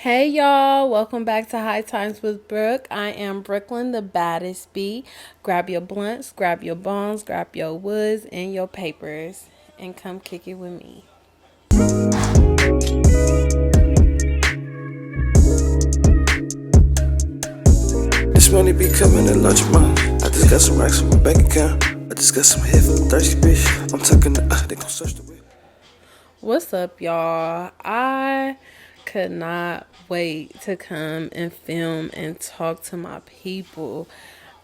Hey y'all, welcome back to High Times with Brook. I am Brooklyn, the baddest bee. Grab your blunts, grab your bongs, grab your woods and your papers, and come kick it with me. This money be coming in large amount. I just got some racks in my bank account. I just got some head from a thirsty bitch. I'm talking to they gon' search the whip. What's up, y'all? I could not wait to come and film and talk to my people.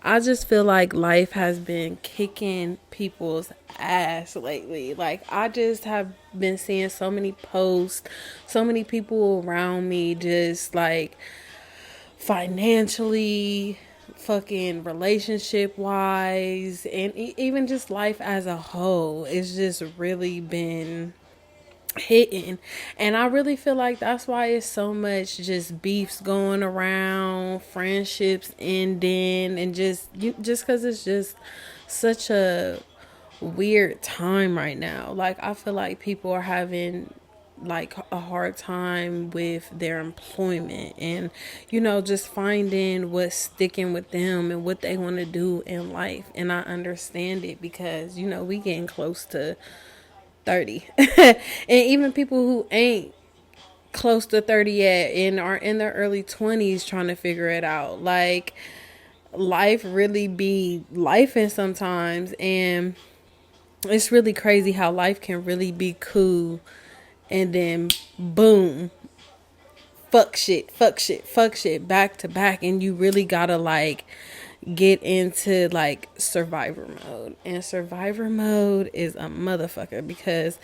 I just feel like life has been kicking people's ass lately. Like, I just have been seeing so many posts, so many people around me just like financially, fucking relationship wise, and even just life as a whole. It's just really been hitting, and I really feel like that's why it's so much just beefs going around, friendships ending, and just because it's just such a weird time right now. Like, I feel like people are having like a hard time with their employment, and just finding what's sticking with them and what they want to do in life. And I understand it because we getting close to 30 and even people who ain't close to 30 yet and are in their early 20s trying to figure it out. Like, life really be lifing sometimes, and it's really crazy how life can really be cool and then boom, fuck shit back to back, and you really gotta like get into like survivor mode. And survivor mode is a motherfucker because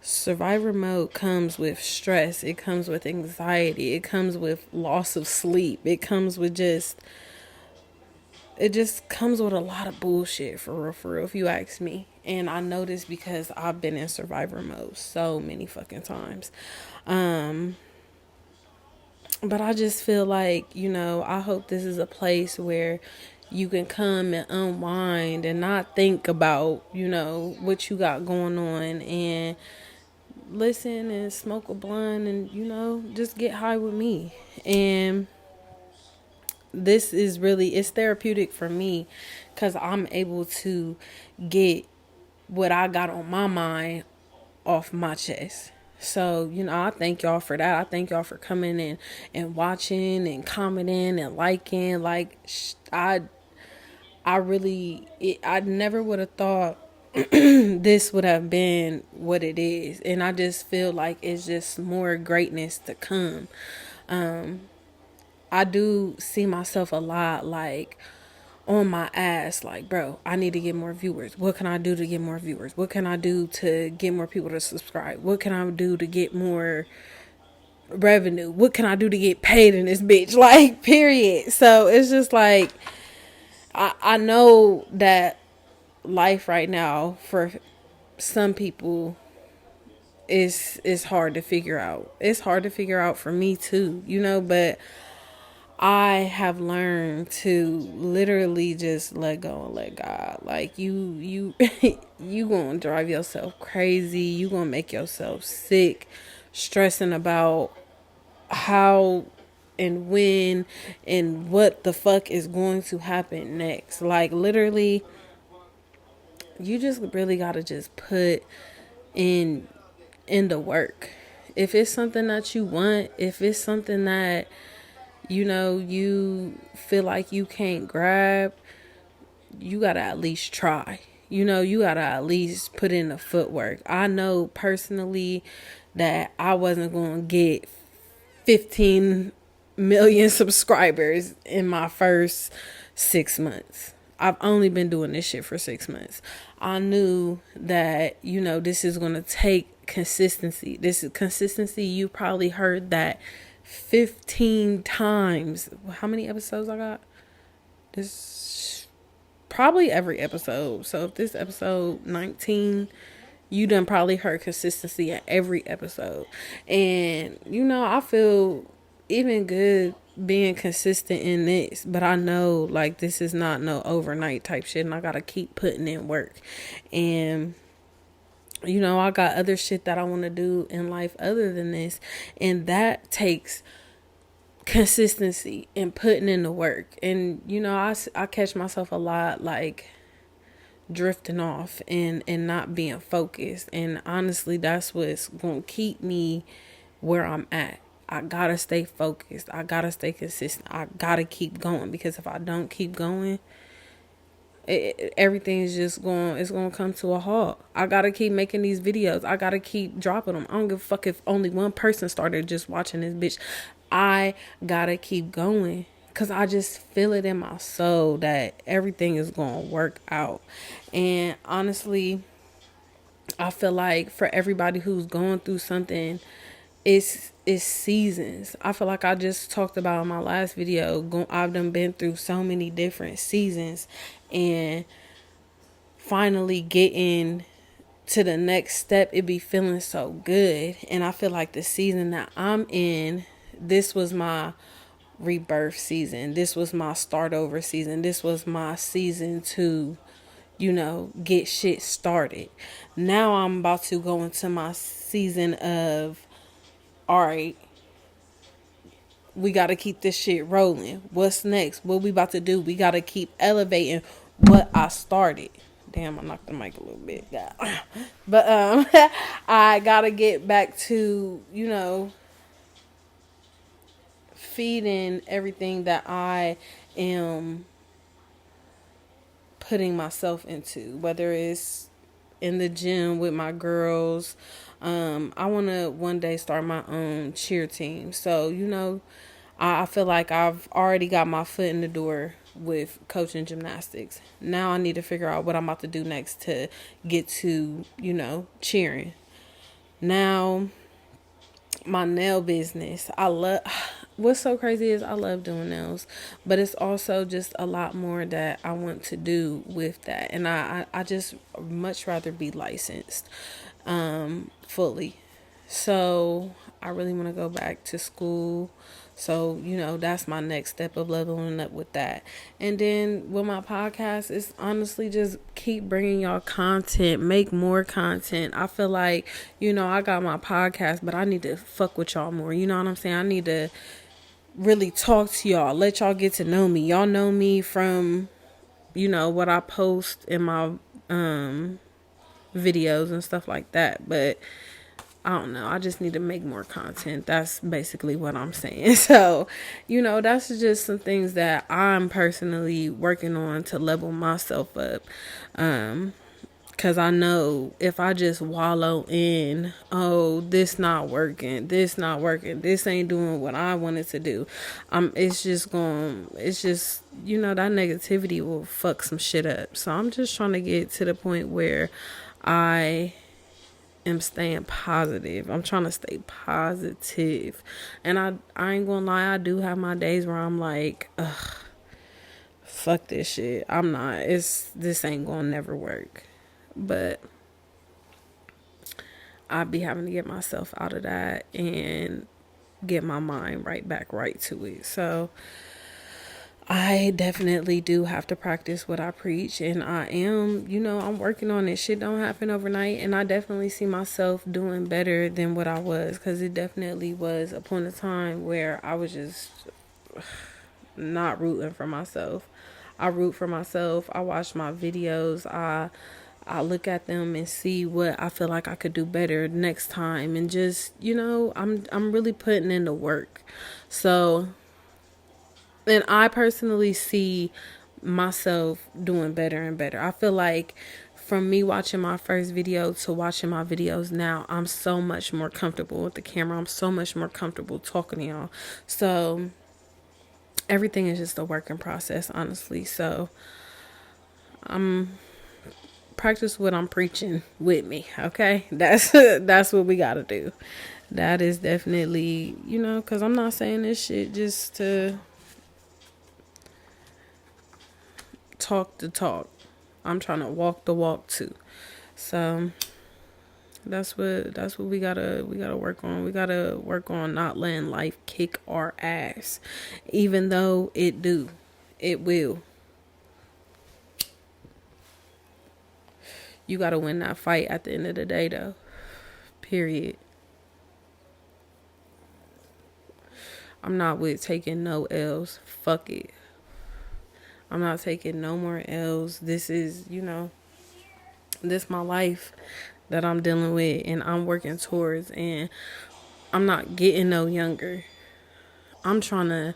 survivor mode comes with stress, it comes with anxiety, it comes with loss of sleep, it just comes with a lot of bullshit, for real, if you ask me. And I know this because I've been in survivor mode so many fucking times. But I just feel like, I hope this is a place where you can come and unwind and not think about, what you got going on, and listen and smoke a blunt and, just get high with me. And this is really, it's therapeutic for me because I'm able to get what I got on my mind off my chest. So, I thank y'all for that. I thank y'all for coming in and watching and commenting and liking. Like, I really, I never would have thought this would have been what it is. And I just feel like it's just more greatness to come. I do see myself a lot like on my ass, like, bro, I need to get more viewers. What can I do to get more viewers? What can I do to get more people to subscribe? What can I do to get more revenue? What can I do to get paid in this bitch? Like, period. So it's just like, I know that life right now for some people is hard to figure out. It's hard to figure out for me too, but I have learned to literally just let go and let God. Like, you you gonna drive yourself crazy. You gonna make yourself sick, stressing about how and when and what the fuck is going to happen next. Like, literally, you just really gotta just put in the work. If it's something that you want, if it's something that you feel like you can't grab, you gotta at least try. You gotta at least put in the footwork. I know personally that I wasn't gonna get 15 million subscribers in my first 6 months. I've only been doing this shit for 6 months. I knew that, this is gonna take consistency. This is consistency. You probably heard that 15 times. How many episodes I got? This probably every episode. So if this episode 19, you done probably heard consistency at every episode. And I feel even good being consistent in this, but I know like this is not no overnight type shit, and I gotta keep putting in work. And I got other shit that I want to do in life other than this, and that takes consistency and putting in the work. And I catch myself a lot like drifting off and not being focused. And honestly, that's what's going to keep me where I'm at. I gotta stay focused. I gotta stay consistent. I gotta keep going, because if I don't keep going, everything is just going, it's going to come to a halt. I gotta keep making these videos. I gotta keep dropping them. I don't give a fuck if only one person started just watching this bitch. I gotta keep going, because I just feel it in my soul that everything is going to work out. And honestly, I feel like for everybody who's going through something, it's seasons. I feel like I just talked about in my last video. I've done been through so many different seasons, and finally getting to the next step, it be feeling so good. And I feel like the season that I'm in, this was my rebirth season. This was my start over season. This was my season to, get shit started. Now I'm about to go into my season of, all right, we got to keep this shit rolling. What's next? What we about to do? We got to keep elevating what I started. Damn, I knocked the mic a little bit. Yeah. But I got to get back to, feeding everything that I am putting myself into, whether it's in the gym with my girls. I want to one day start my own cheer team. So, I feel like I've already got my foot in the door with coaching gymnastics. Now I need to figure out what I'm about to do next to get to, cheering. Now, my nail business. What's so crazy is I love doing nails, but it's also just a lot more that I want to do with that. And I just much rather be licensed fully. So I really want to go back to school. So, that's my next step of leveling up with that. And then with my podcast, it's honestly just keep bringing y'all content, make more content. I feel like, I got my podcast, but I need to fuck with y'all more. You know what I'm saying? I need to really talk to y'all, let y'all get to know me. Y'all know me from, what I post in my videos and stuff like that. But I don't know. I just need to make more content. That's basically what I'm saying. So, that's just some things that I'm personally working on to level myself up. Cause I know if I just wallow in, oh, this not working, this ain't doing what I wanted to do. It's just that negativity will fuck some shit up. So I'm just trying to get to the point where I am staying positive. I'm trying to stay positive. And I ain't gonna lie, I do have my days where I'm like, ugh, fuck this shit. This ain't gonna never work. But I'd be having to get myself out of that and get my mind right to it. So I definitely do have to practice what I preach, and I am, I'm working on it. Shit don't happen overnight, and I definitely see myself doing better than what I was, because it definitely was a point of time where I was just not rooting for myself. I root for myself. I watch my videos. I look at them and see what I feel like I could do better next time, and just, I'm really putting in the work. So, and I personally see myself doing better and better. I feel like from me watching my first video to watching my videos now, I'm so much more comfortable with the camera. I'm so much more comfortable talking to y'all. So everything is just a working process, honestly. So practice what I'm preaching with me, okay? That's what we gotta do. That is definitely, because I'm not saying this shit just to talk the talk. I'm trying to walk the walk too. So that's what we gotta work on. We gotta work on not letting life kick our ass, even though it will. You gotta win that fight at the end of the day, though. Period. I'm not with taking no L's. Fuck it. I'm not taking no more L's. This is, this my life that I'm dealing with and I'm working towards, and I'm not getting no younger. I'm trying to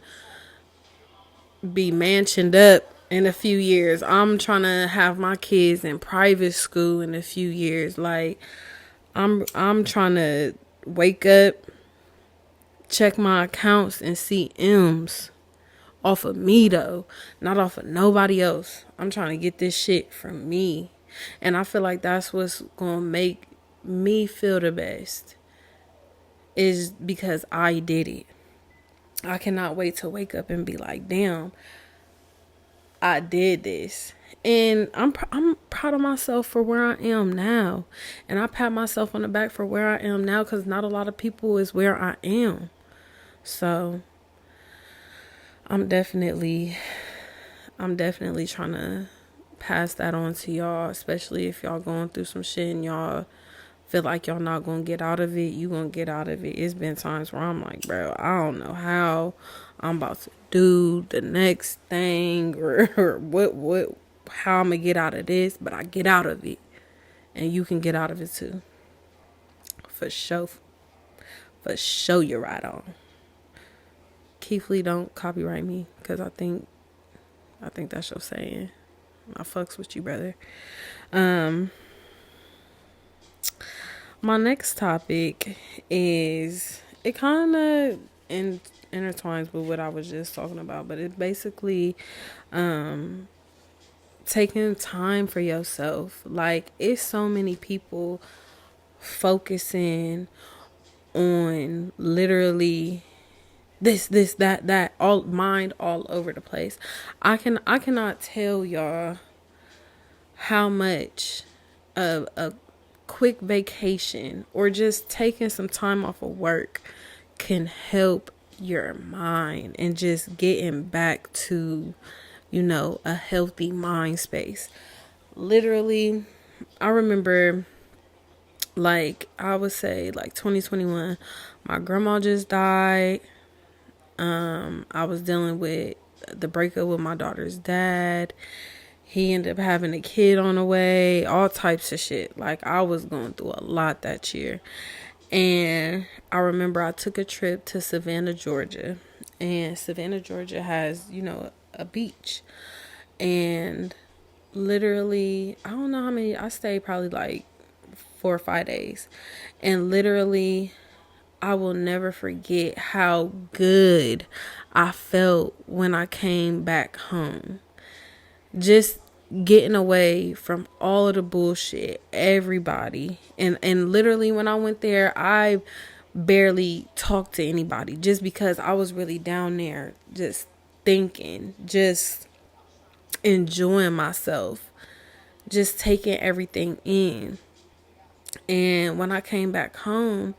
be mansioned up in a few years. I'm trying to have my kids in private school in a few years. Like I'm trying to wake up, check my accounts and see M's off of me though, not off of nobody else. I'm trying to get this shit from me. And I feel like that's what's going to make me feel the best, is because I did it. I cannot wait to wake up and be like, damn, I did this. And I'm proud of myself for where I am now. And I pat myself on the back for where I am now, because not a lot of people is where I am. So I'm definitely trying to pass that on to y'all, especially if y'all going through some shit and y'all feel like y'all not gonna get out of it. You gonna get out of it. It's been times where I'm like, bro, I don't know how I'm about to do the next thing, or what how I'm gonna get out of this, but I get out of it, and you can get out of it too. For sure, you're right on. Keith Lee, don't copyright me, because I think that's your saying. I fucks with you, brother. My next topic is, it kind of intertwines with what I was just talking about, but it's basically taking time for yourself. Like, it's so many people focusing on literally this, that, all mind all over the place. I cannot tell y'all how much a quick vacation or just taking some time off of work can help your mind and just getting back to, a healthy mind space. Literally, I remember, like, I would say like 2021, my grandma just died. I was dealing with the breakup with my daughter's dad. He ended up having a kid on the way, all types of shit. Like, I was going through a lot that year. And I remember I took a trip to Savannah, Georgia. And Savannah, Georgia has, a beach. And literally, I don't know how many, I stayed probably like 4 or 5 days. And literally, I will never forget how good I felt when I came back home. Just getting away from all of the bullshit, everybody. And literally, when I went there, I barely talked to anybody, just because I was really down there just thinking, just enjoying myself, just taking everything in. And when I came back home,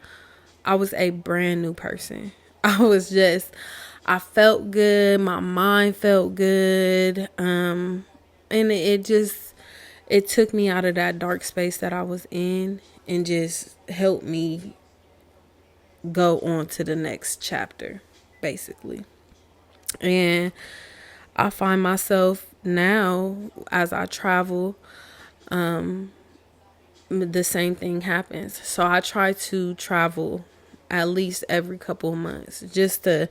I was a brand new person. I felt good. My mind felt good. And it took me out of that dark space that I was in and just helped me go on to the next chapter, basically. And I find myself now, as I travel, the same thing happens. So I try to travel at least every couple of months, just to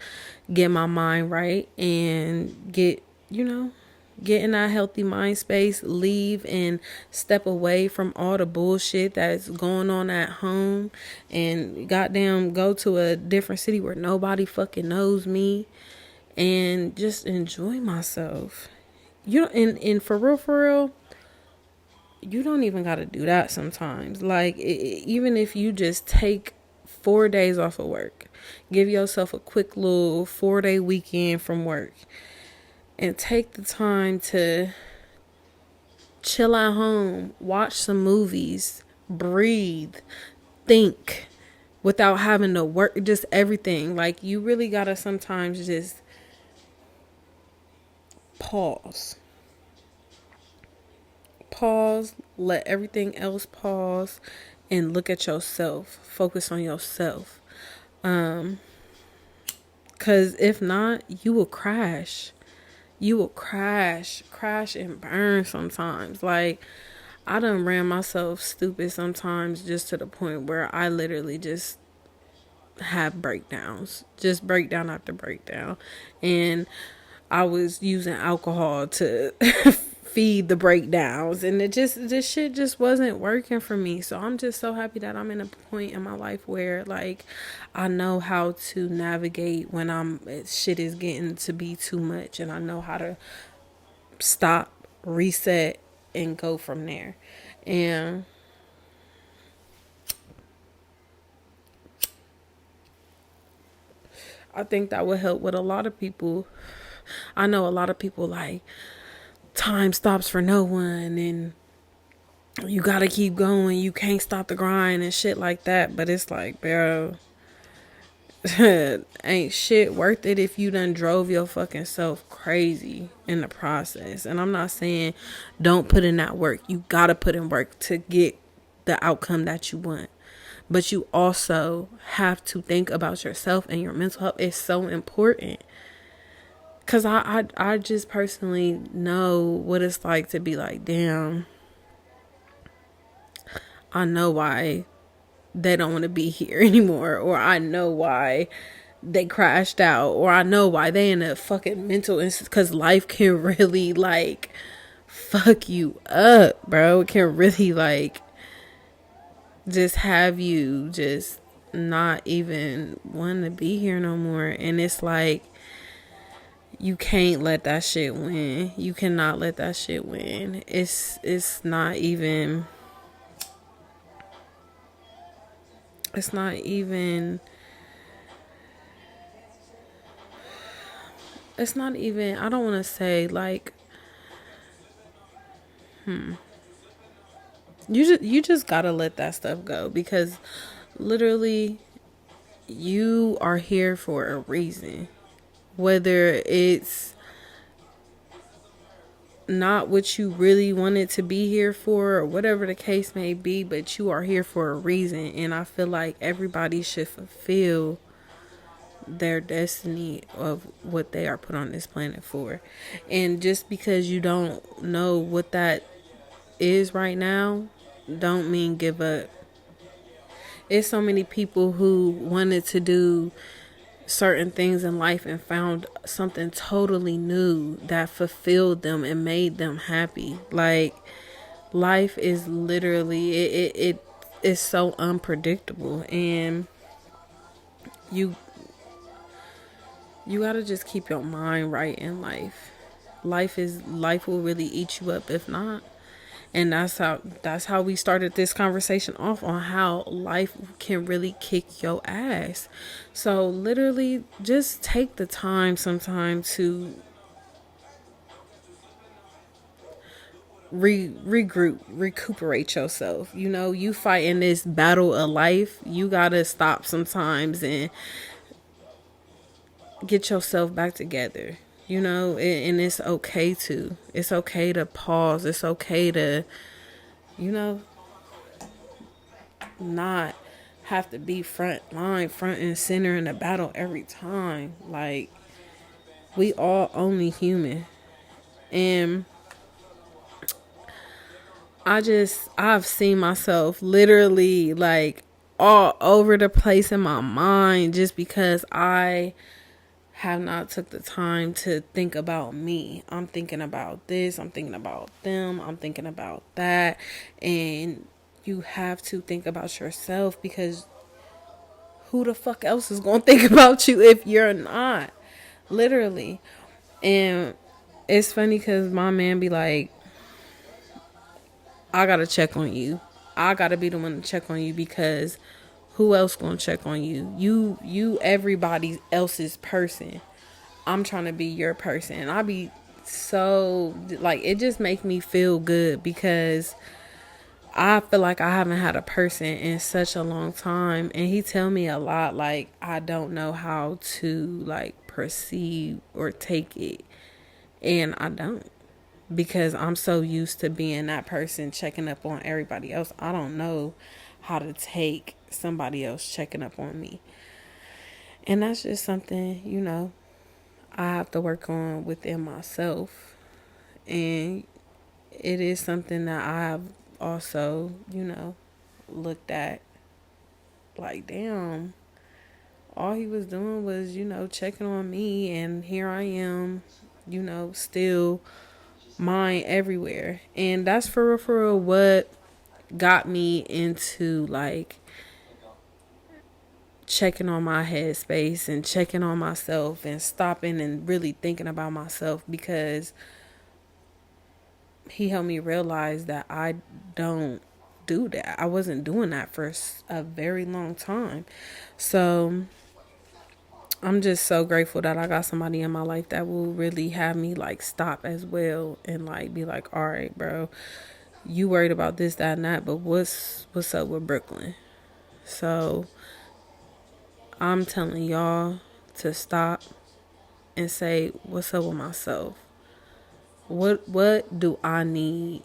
get my mind right and get in that healthy mind space, leave and step away from all the bullshit that's going on at home, and goddamn go to a different city where nobody fucking knows me, and just enjoy myself. And for real, you don't even got to do that sometimes. Like, even if you just take 4 days off of work, give yourself a quick little 4-day weekend from work, and take the time to chill at home, watch some movies, breathe, think, without having to work, just everything. Like, you really gotta sometimes just pause, let everything else pause, and look at yourself, focus on yourself. Cause Cause if not, you will crash. You will crash and burn sometimes. Like, I done ran myself stupid sometimes, just to the point where I literally just have breakdowns, just breakdown after breakdown. And I was using alcohol to feed the breakdowns, and this shit just wasn't working for me. So I'm just so happy that I'm in a point in my life where, like, I know how to navigate when shit is getting to be too much, and I know how to stop, reset, and go from there. And I think that would help with a lot of people. I know a lot of people like, time stops for no one, and you gotta keep going, you can't stop the grind and shit like that. But it's like, bro, ain't shit worth it if you done drove your fucking self crazy in the process. And I'm not saying don't put in that work. You gotta put in work to get the outcome that you want. But you also have to think about yourself, and your mental health is so important. Cause I just personally know what it's like to be like, damn, I know why they don't want to be here anymore, or I know why they crashed out, or I know why they in a fucking mental institute. Cause life can really, like, fuck you up, bro. It can really, like, just have you just not even want to be here no more. And it's like, you can't let that shit win. You cannot let that shit win. It's not even, it's not even, it's not even, I don't want to say, like, you just gotta let that stuff go, because literally you are here for a reason. Whether it's not what you really wanted to be here for, or whatever the case may be, but you are here for a reason. And I feel like everybody should fulfill their destiny of what they are put on this planet for. And just because you don't know what that is right now, don't mean give up. It's so many people who wanted to do certain things in life and found something totally new that fulfilled them and made them happy. Like, life is literally, it is so unpredictable, and you gotta just keep your mind right in life. Life will really eat you up if not. And that's how we started this conversation off, on how life can really kick your ass. So literally just take the time sometime to regroup, recuperate yourself. You know, you fighting this battle of life. You gotta stop sometimes and get yourself back together. You know, and it's okay to. It's okay to pause. It's okay to, you know, not have to be front and center in the battle every time. Like, we all only human. And I've seen myself literally, like, all over the place in my mind, just because I have not took the time to think about me. I'm thinking about this, I'm thinking about them, I'm thinking about that. And you have to think about yourself, because who the fuck else is gonna think about you if you're not? Literally. And it's funny because my man be like, I gotta check on you. I gotta be the one to check on you, because who else gonna check on you? You everybody else's person. I'm trying to be your person. And I be so, like, it just make me feel good, because I feel like I haven't had a person in such a long time. And he tell me a lot, like, I don't know how to, like, perceive or take it. And I don't, because I'm so used to being that person checking up on everybody else. I don't know how to take somebody else checking up on me. And that's just something, I have to work on within myself. And it is something that I have also, looked at like, damn, all he was doing was, checking on me. And here I am, still mine everywhere. And that's for real what got me into like checking on my headspace and checking on myself and stopping and really thinking about myself, because he helped me realize that I don't do that. I wasn't doing that for a very long time. So I'm just so grateful that I got somebody in my life that will really have me like stop as well and like be like, all right, bro, you worried about this, that, and that, but what's up with Brooklyn? So I'm telling y'all to stop and say, what's up with myself? What do I need,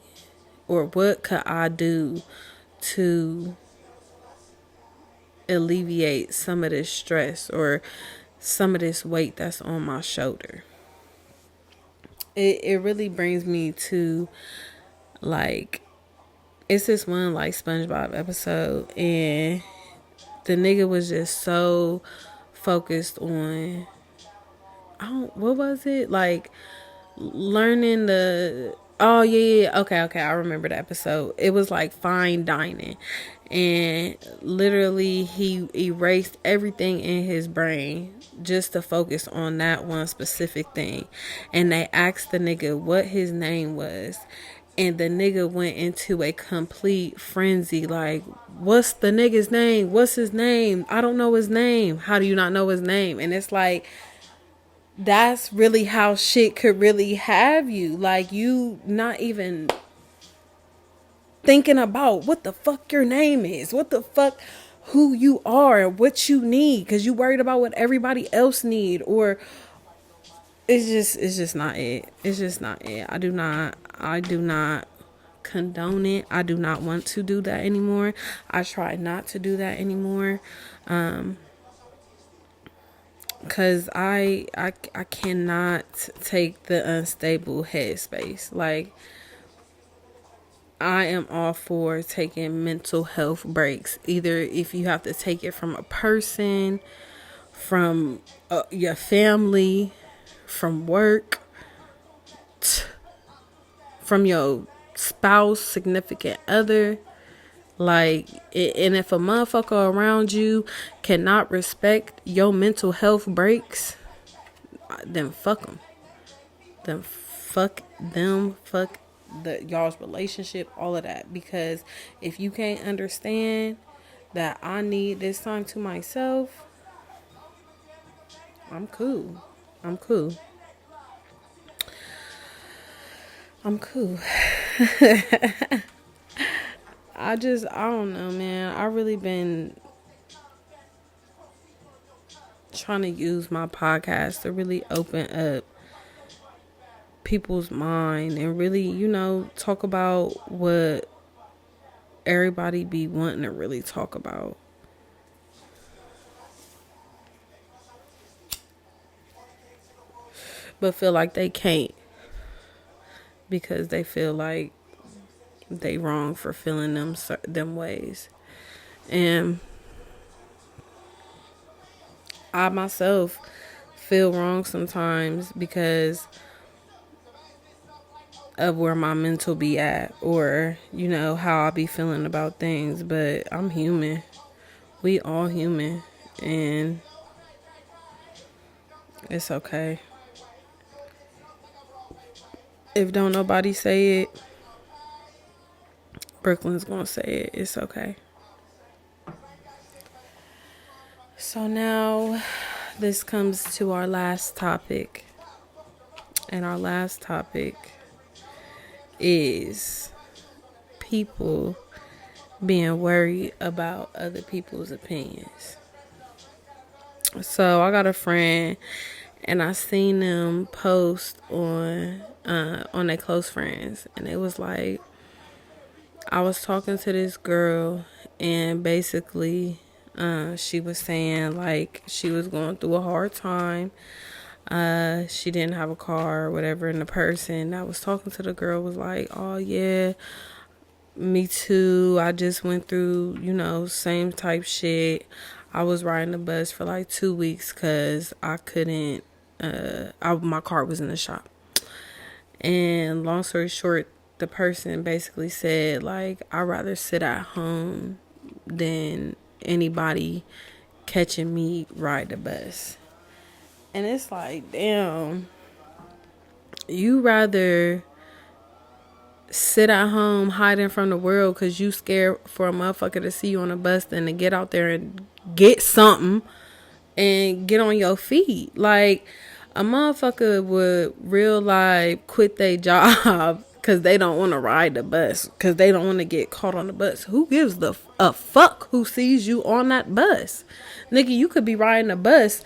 or what could I do to alleviate some of this stress or some of this weight that's on my shoulder? It really brings me to like, it's this one like SpongeBob episode, and the nigga was just so focused on, what was it, like learning the, oh yeah, okay, I remember the episode. It was like fine dining, and literally he erased everything in his brain just to focus on that one specific thing. And they asked the nigga what his name was, and the nigga went into a complete frenzy like, what's the nigga's name, what's his name, I don't know his name. How do you not know his name? And it's like, that's really how shit could really have you. Like, you not even thinking about what the fuck your name is, what the fuck, who you are, what you need, because you worried about what everybody else need. Or it's just not it. It's just not it. I do not condone it. I do not want to do that anymore. I try not to do that anymore. Cause I cannot take the unstable headspace. Like, I am all for taking mental health breaks. Either if you have to take it from a person, from your family, from work, from your spouse, significant other. Like, and if a motherfucker around you cannot respect your mental health breaks, then fuck them. Then fuck them. Fuck y'all's relationship, all of that. Because if you can't understand that I need this time to myself, I'm cool. I'm cool. I'm cool. I don't know, man. I really been trying to use my podcast to really open up people's mind and really, talk about what everybody be wanting to really talk about. But feel like they can't, because they feel like they wrong for feeling them ways. And I myself feel wrong sometimes because of where my mental be at, or how I be feeling about things. But I'm human. We all human, and it's okay. If don't nobody say it, Brooklyn's gonna say it. It's okay. So now this comes to our last topic. And our last topic is people being worried about other people's opinions. So I got a friend, and I seen them post on their close friends, and it was like, I was talking to this girl, and basically She was saying like she was going through a hard time. She didn't have a car or whatever, and the person that was talking to the girl was like, "Oh yeah, me too. I just went through, same type shit. I was riding the bus for like 2 weeks because I couldn't. My car was in the shop." And long story short, the person basically said like, "I'd rather sit at home than anybody catching me ride the bus." And it's like, damn, you rather sit at home hiding from the world because you scared for a motherfucker to see you on a bus than to get out there and get something and get on your feet. Like, a motherfucker would real life quit their job because they don't want to ride the bus, because they don't want to get caught on the bus. Who gives a fuck who sees you on that bus? Nigga, you could be riding a bus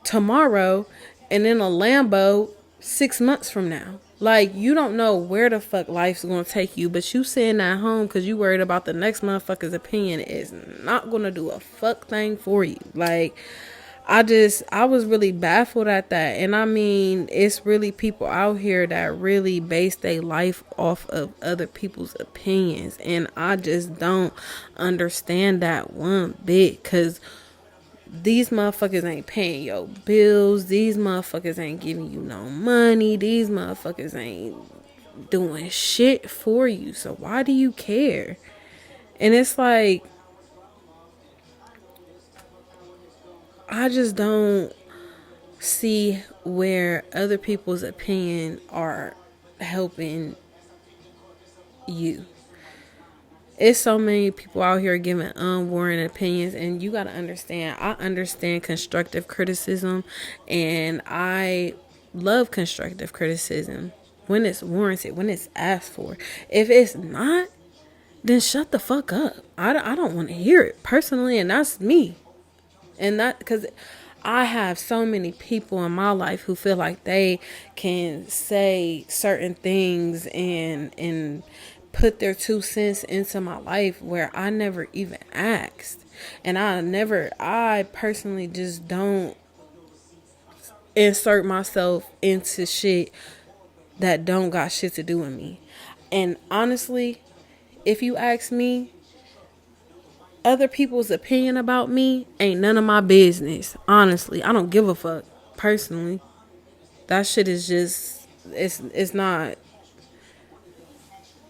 tomorrow and in a Lambo 6 months from now. Like, you don't know where the fuck life's gonna take you, but you sitting at home because you worried about the next motherfucker's opinion is not gonna do a fuck thing for you. Like, I was really baffled at that. And I mean, it's really people out here that really base their life off of other people's opinions, and I just don't understand that one bit, because these motherfuckers ain't paying your bills. These motherfuckers ain't giving you no money. These motherfuckers ain't doing shit for you. So why do you care? And it's like, I just don't see where other people's opinion are helping you. It's so many people out here giving unwarranted opinions, and you got to understand, I understand constructive criticism, and I love constructive criticism when it's warranted, when it's asked for. If it's not, then shut the fuck up. I don't want to hear it personally, and that's me. And that, because I have so many people in my life who feel like they can say certain things and put their 2 cents into my life where I never even asked. And I personally just don't insert myself into shit that don't got shit to do with me. And honestly, if you ask me, other people's opinion about me ain't none of my business. Honestly, I don't give a fuck. Personally, that shit is just, it's not,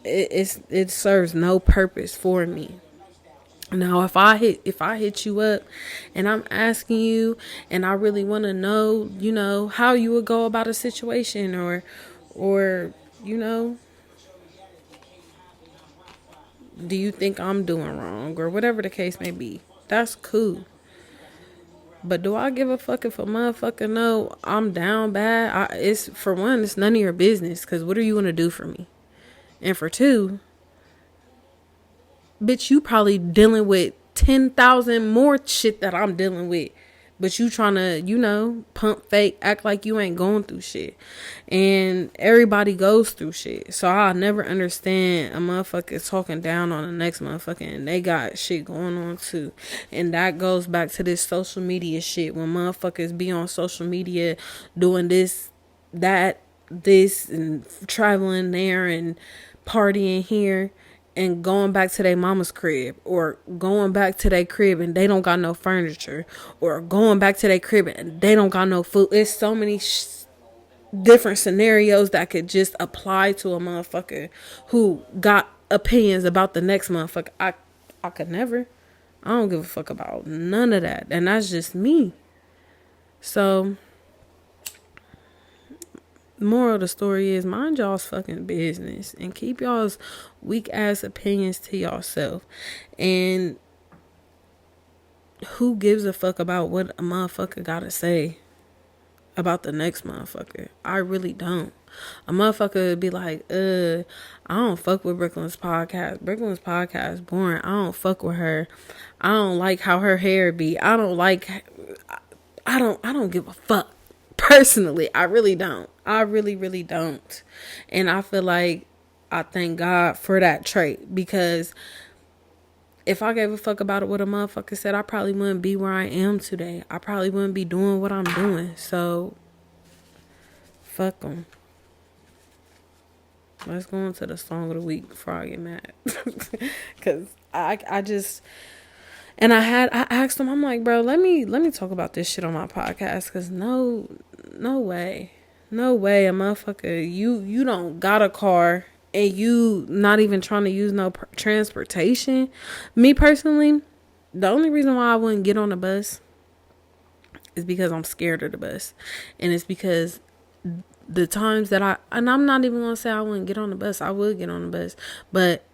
it serves no purpose for me. Now, if I hit you up and I'm asking you and I really want to know, how you would go about a situation, or do you think I'm doing wrong, or whatever the case may be, that's cool. But do I give a fuck if a motherfucker know I'm down bad? It's, for one, it's none of your business, because what are you going to do for me? And for two, bitch, you probably dealing with 10,000 more shit that I'm dealing with. But you trying to, pump fake, act like you ain't going through shit. And everybody goes through shit. So I'll never understand a motherfucker talking down on the next motherfucker and they got shit going on too. And that goes back to this social media shit. When motherfuckers be on social media doing this, that, this, and traveling there and partying here, and going back to their mama's crib, or going back to their crib and they don't got no furniture, or going back to their crib and they don't got no food. It's so many different scenarios that could just apply to a motherfucker who got opinions about the next motherfucker. I could never. I don't give a fuck about none of that. And that's just me. So, moral of the story is, mind y'all's fucking business and keep y'all's weak ass opinions to yourself. And who gives a fuck about what a motherfucker gotta say about the next motherfucker? I really don't. A motherfucker would be like, I don't fuck with Brooklyn's podcast. Brooklyn's podcast boring. I don't fuck with her. I don't like how her hair be. I don't give a fuck. Personally, I really don't. I really, really don't. And I feel like I thank God for that trait, because If I gave a fuck about it, what a motherfucker said, I probably wouldn't be where I am today. I probably wouldn't be doing what I'm doing. So, fuck them. Let's go into the song of the week before I get mad. Cause I just, and I asked him, I'm like, bro, let me talk about this shit on my podcast. Cause no way a motherfucker, you don't got a car and you not even trying to use no transportation. Me personally, the only reason why I wouldn't get on the bus is because I'm scared of the bus. And it's because the times that and I'm not even gonna say I wouldn't get on the bus. I would get on the bus, but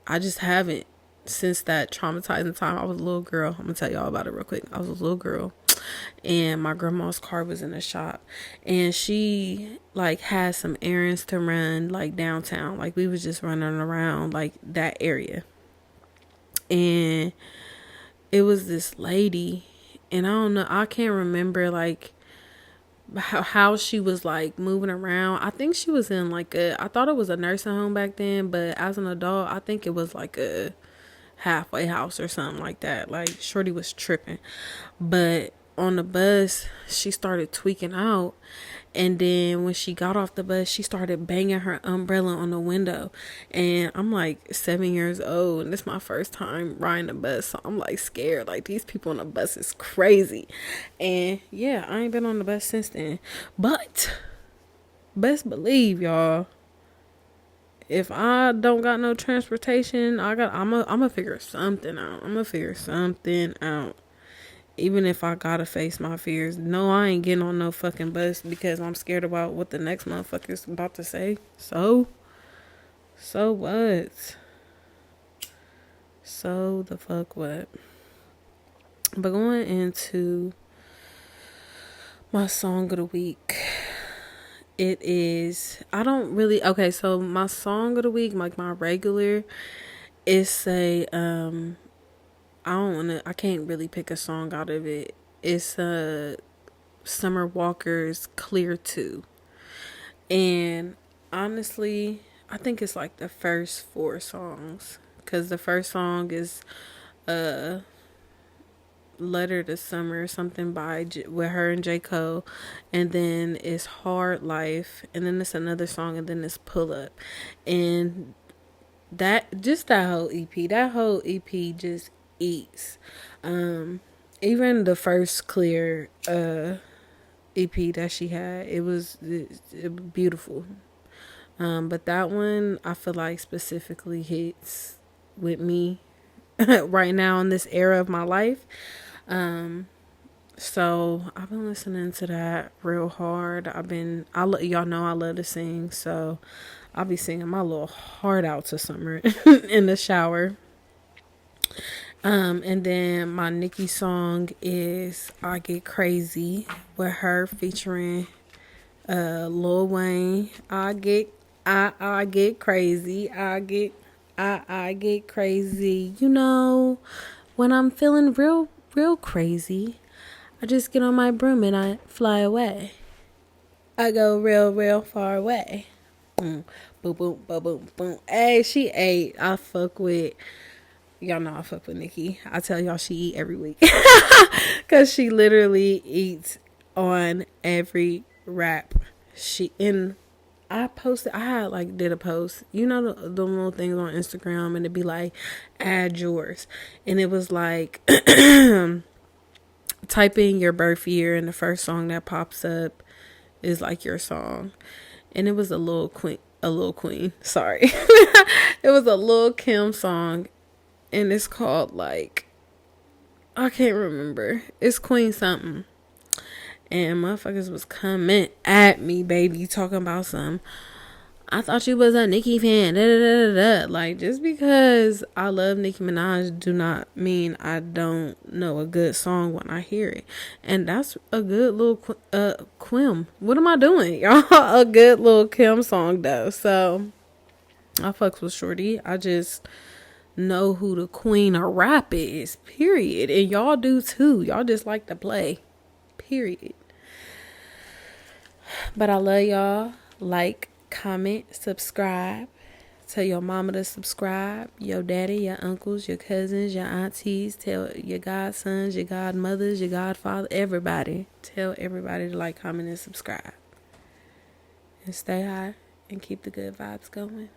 I just haven't since that traumatizing time. I was a little girl. I'm gonna tell y'all about it real quick. I was a little girl, and my grandma's car was in the shop, and she like had some errands to run like downtown. Like we was just running around like that area, and it was this lady, and I don't know. I can't remember like how she was like moving around. I think she was in like I thought it was a nursing home back then, but as an adult I think it was like a halfway house or something like that. Like shorty was tripping. But on the bus she started tweaking out, and then when she got off the bus she started banging her umbrella on the window. And I'm like 7 years old, and this is my first time riding the bus, so I'm like scared. Like these people on the bus is crazy. And yeah, I ain't been on the bus since then. But best believe, y'all, if I don't got no transportation, I'm gonna figure something out. I'm gonna figure something out. Even if I gotta face my fears. No, I ain't getting on no fucking bus because I'm scared about what the next motherfucker's about to say. So what? So the fuck what? But going into my song of the week, it is, I don't really, okay, so my song of the week, like my regular, is I can't really pick a song out of it. It's Summer Walker's Clear 2. And honestly, I think it's like the first 4 songs. Because the first song is Letter to Summer, something by with her and J. Cole. And then it's Hard Life. And then it's another song. And then it's Pull Up. And that whole EP just eats. Even the first Clear EP that she had, it was beautiful. But that one I feel like specifically hits with me right now in this era of my life. So I've been listening to that real hard. Y'all know I love to sing, so I'll be singing my little heart out to Summer in the shower. And then my Nicki song is I Get Crazy with her featuring Lil Wayne. I get crazy. I get crazy. You know, when I'm feeling real crazy, I just get on my broom and I fly away. I go real far away. Boom, boom, boom, boom, boom, boom. Hey, she ate. Y'all know I fuck with Nicki. I tell y'all she eat every week. Cause she literally eats on every rap. I did a post. You know the little things on Instagram, and it'd be like, add yours. And it was like type in your birth year, and the first song that pops up is like your song. And it was a Lil Queen. Sorry. It was a Lil Kim song. And it's called like, I can't remember. It's Queen something. And motherfuckers was coming at me, baby, talking about some, I thought you was a Nicki fan. Da, da, da, da, da. Like, just because I love Nicki Minaj do not mean I don't know a good song when I hear it. And that's a good little Kim. What am I doing, y'all? A good little Kim song though. So I fucks with Shorty. I just know who the queen of rap is, period. And y'all do too. Y'all just like to play, period. But I love y'all. Like, comment, subscribe Tell your mama to subscribe, your daddy, your uncles, your cousins, your aunties. Tell your godsons, your godmothers, your godfather, everybody. Tell everybody to like, comment, and subscribe. And stay high and keep the good vibes going.